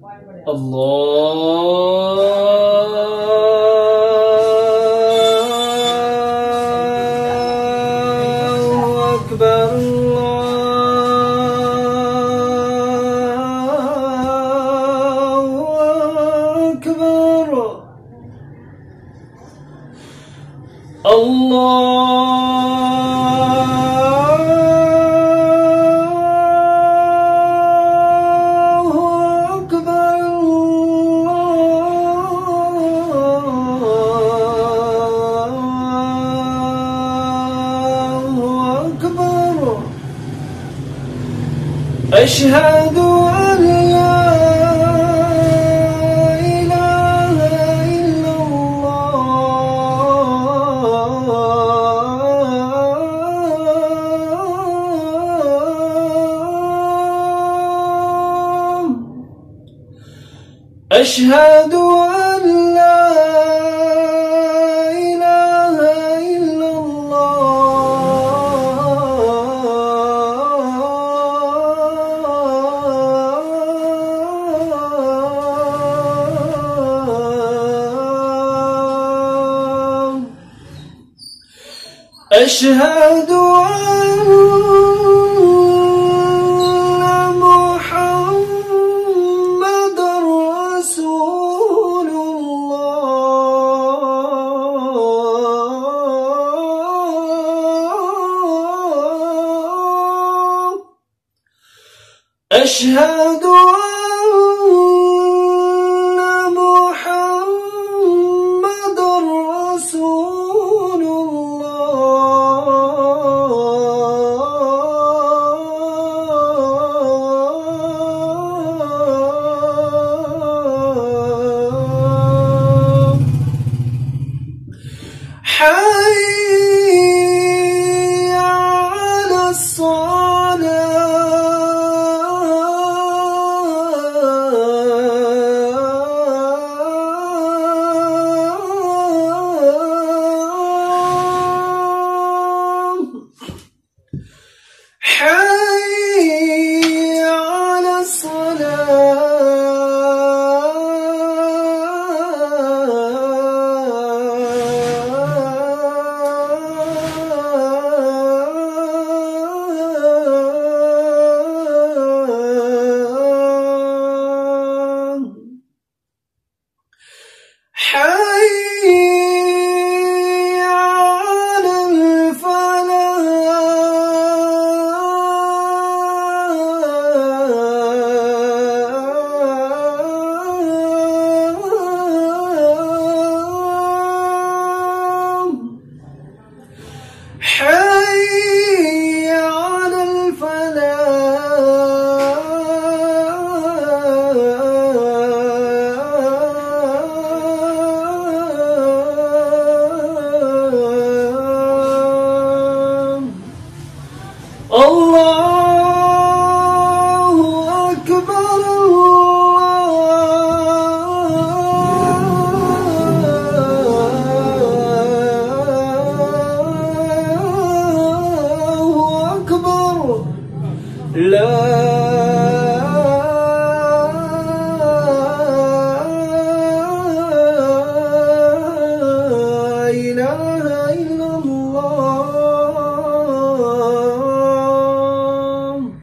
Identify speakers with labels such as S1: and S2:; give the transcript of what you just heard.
S1: الله أكبر الله أكبر أشهد أن لا إله إلا الله أشهد أن لا إله إلا أشهد أن محمدًا رسول الله أشهد أن محمدًا رسول حي على الصلاة حي على حي على الفلاح حي على الفلاح الله أكبر الله أكبر لا